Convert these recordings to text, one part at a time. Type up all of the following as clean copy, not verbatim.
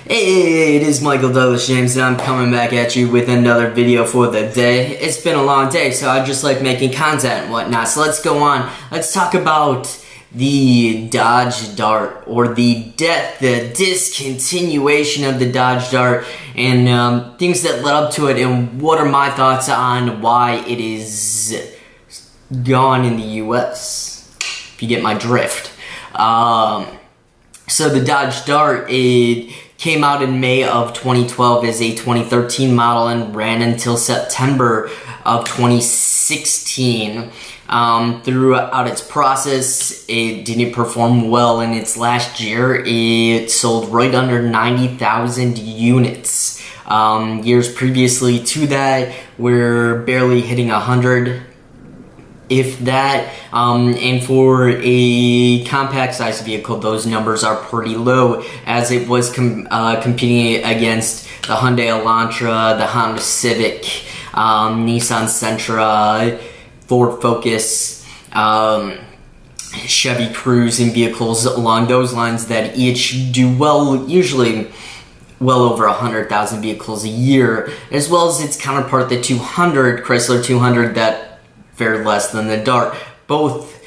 Hey, it is Michael Douglas James, and I'm coming back at you with another video for the day. It's been a long day, so I just like making content and whatnot. So let's go on. Let's talk about the Dodge Dart, or the discontinuation of the Dodge Dart, and things that led up to it, and what are my thoughts on why it is gone in the US, if you get my drift. So the Dodge Dart, it came out in May of 2012 as a 2013 model and ran until September of 2016. Throughout its process, it didn't perform well in its last year. It sold right under 90,000 units. Years previously to that, we're barely hitting 100. If that, and for a compact size vehicle, those numbers are pretty low, as it was competing against the Hyundai Elantra, the Honda Civic, Nissan Sentra, Ford Focus, Chevy Cruze, and vehicles along those lines that each do well, usually well over 100,000 vehicles a year, as well as its counterpart, the Chrysler 200, that fared less than the Dart. Both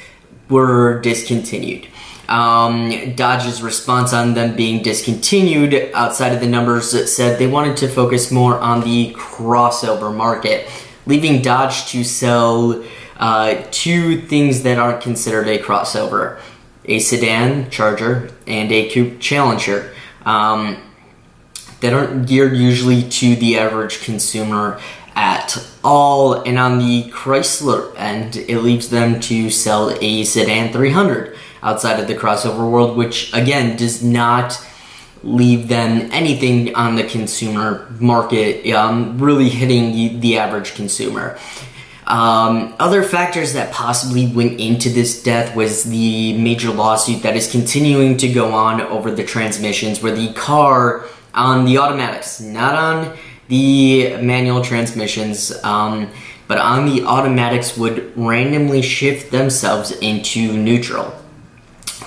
were discontinued. Dodge's response on them being discontinued, outside of the numbers, said they wanted to focus more on the crossover market, leaving Dodge to sell two things that aren't considered a crossover: a sedan Charger and a coupe Challenger, that aren't geared usually to the average consumer at all. And on the Chrysler end, it leaves them to sell a sedan 300 outside of the crossover world, which again does not leave them anything on the consumer market, really hitting the average consumer. Other factors that possibly went into this death was the major lawsuit that is continuing to go on over the transmissions, where the car on the automatics, not on the manual transmissions, but on the automatics, would randomly shift themselves into neutral,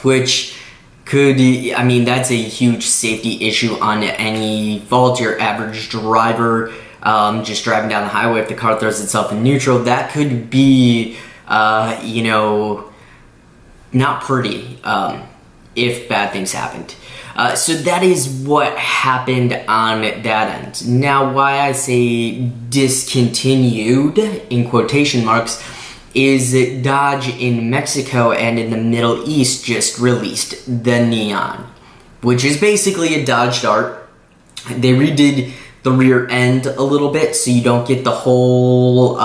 which could, I mean, that's a huge safety issue on any fault. Your average driver, just driving down the highway, if the car throws itself in neutral, that could be, not pretty, if bad things happened. So that is what happened on that end. Now, why I say discontinued, in quotation marks, is that Dodge in Mexico and in the Middle East just released the Neon, which is basically a Dodge Dart. They redid the rear end a little bit, so you don't get the whole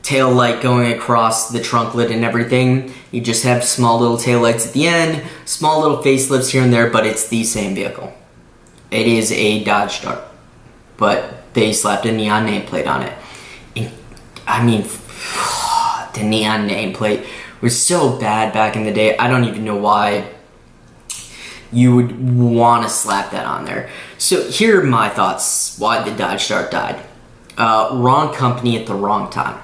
tail light going across the trunk lid and everything. You just have small little tail lights at the end, small little facelifts here and there, but it's the same vehicle. It is a Dodge Dart, but they slapped a Neon nameplate on it. And, I mean, the Neon nameplate was so bad back in the day. I don't even know why you would want to slap that on there. So here are my thoughts why the Dodge Dart died. Wrong company at the wrong time.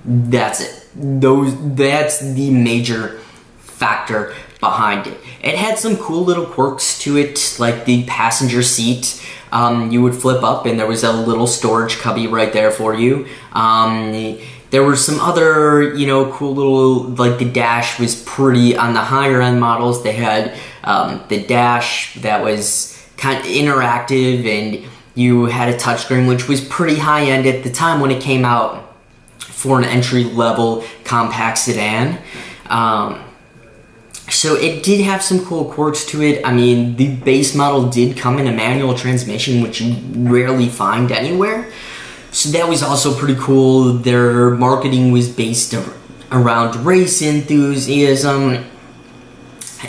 That's it. That's the major factor behind it. It had some cool little quirks to it, like the passenger seat. You would flip up and there was a little storage cubby right there for you. There were some other, cool little, like the dash was pretty, on the higher end models, they had the dash that was kind of interactive, and you had a touchscreen, which was pretty high end at the time when it came out for an entry-level compact sedan. So it did have some cool quirks to it. I mean, the base model did come in a manual transmission, which you rarely find anywhere. So that was also pretty cool. Their marketing was based around race enthusiasm,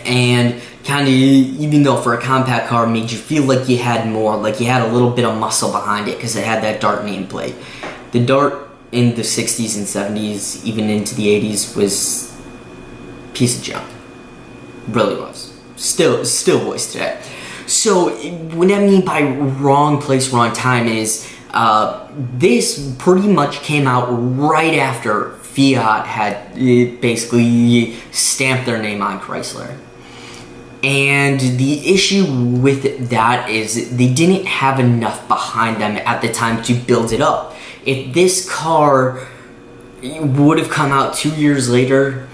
and kind of, even though for a compact car, made you feel like you had more, like you had a little bit of muscle behind it because it had that Dart nameplate. The Dart in the 60s and 70s, even into the 80s, was a piece of junk. Really was. Still was today. So what I mean by wrong place, wrong time is this pretty much came out right after Fiat had basically stamped their name on Chrysler. And the issue with that is they didn't have enough behind them at the time to build it up. If this car would have come out 2 years later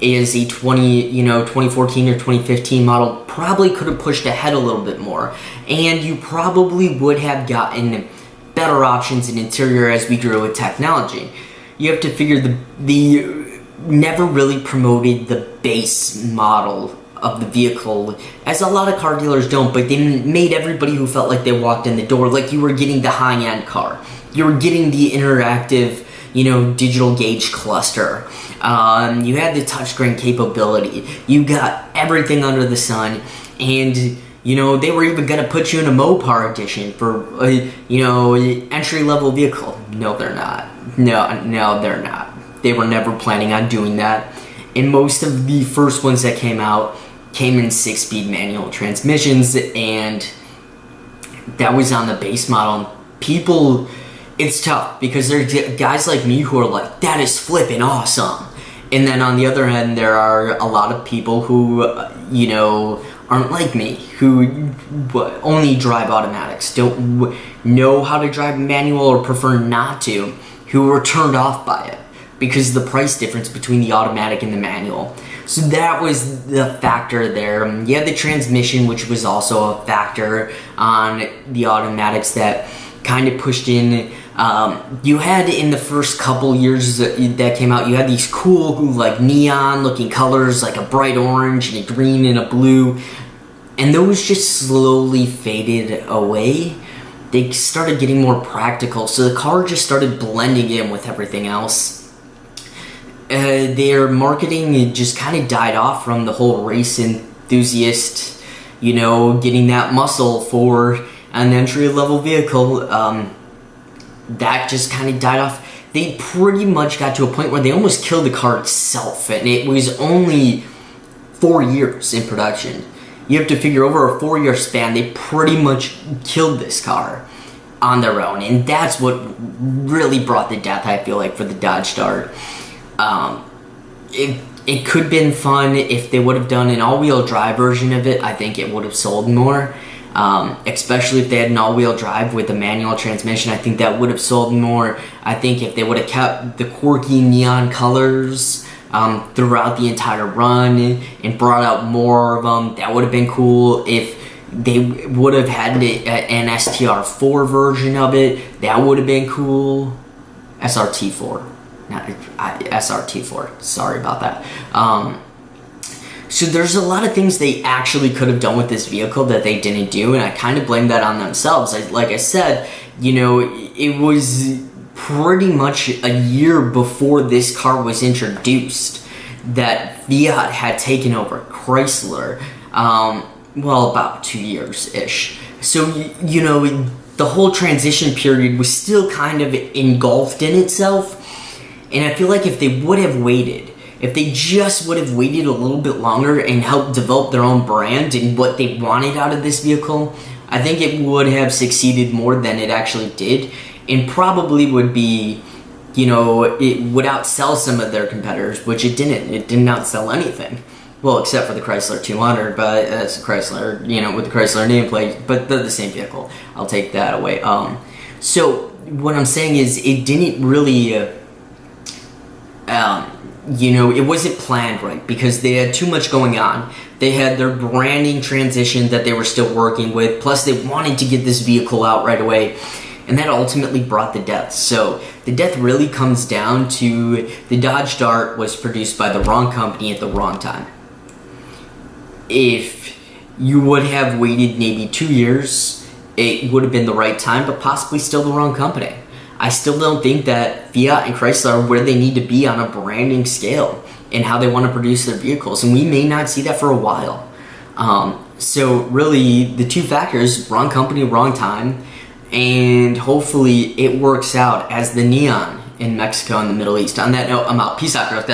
as a 2014 or 2015 model, probably could have pushed ahead a little bit more. And you probably would have gotten better options in interior as we grew with technology. You have to figure the never really promoted the base model of the vehicle, as a lot of car dealers don't, but they made everybody who felt like they walked in the door like you were getting the high-end car. You were getting the interactive, digital gauge cluster. You had the touchscreen capability. You got everything under the sun, and they were even gonna put you in a Mopar edition for entry-level vehicle. No, they're not. No, they're not. They were never planning on doing that. And most of the first ones that came out came in 6-speed manual transmissions, and that was on the base model. And people, it's tough because there's guys like me who are like, that is flipping awesome. And then on the other end, there are a lot of people who, aren't like me, who only drive automatics, don't know how to drive manual or prefer not to, who were turned off by it because of the price difference between the automatic and the manual. So that was the factor there. You had the transmission, which was also a factor on the automatics that kind of pushed in. You had in the first couple years that came out, you had these cool like neon looking colors, like a bright orange and a green and a blue, and those just slowly faded away. They started getting more practical, so the car just started blending in with everything else. Their marketing just kind of died off from the whole race enthusiast, getting that muscle for an entry-level vehicle. That just kind of died off. They pretty much got to a point where they almost killed the car itself, and it was only 4 years in production. You have to figure over a 4-year span, they pretty much killed this car on their own, and that's what really brought the death, I feel like, for the Dodge Dart. It could have been fun if they would have done an all-wheel drive version of it. I think it would have sold more, especially if they had an all-wheel drive with a manual transmission. I think that would have sold more. I think if they would have kept the quirky neon colors throughout the entire run and brought out more of them, that would have been cool. If they would have had an STR4 version of it, that would have been cool. SRT4. Not SRT4, sorry about that. So there's a lot of things they actually could have done with this vehicle that they didn't do, and I kind of blame that on themselves. Like I said, it was pretty much a year before this car was introduced that Fiat had taken over Chrysler. About 2 years-ish. So, the whole transition period was still kind of engulfed in itself. And I feel like if they would have waited, if they just would have waited a little bit longer and helped develop their own brand and what they wanted out of this vehicle, I think it would have succeeded more than it actually did, and probably would be, it would outsell some of their competitors, which it didn't. It didn't outsell anything. Well, except for the Chrysler 200, but it's a Chrysler, with the Chrysler nameplate, but they're the same vehicle. I'll take that away. So what I'm saying is it didn't really... it wasn't planned right because they had too much going on. They had their branding transition that they were still working with, plus they wanted to get this vehicle out right away, and that ultimately brought the death. So the death really comes down to the Dodge Dart was produced by the wrong company at the wrong time. If you would have waited maybe 2 years, it would have been the right time, but possibly still the wrong company. I still don't think that Fiat and Chrysler are where they need to be on a branding scale and how they want to produce their vehicles, and we may not see that for a while. So really, the two factors, wrong company, wrong time, and hopefully it works out as the neon in Mexico and the Middle East. On that note, I'm out. Peace out, growth.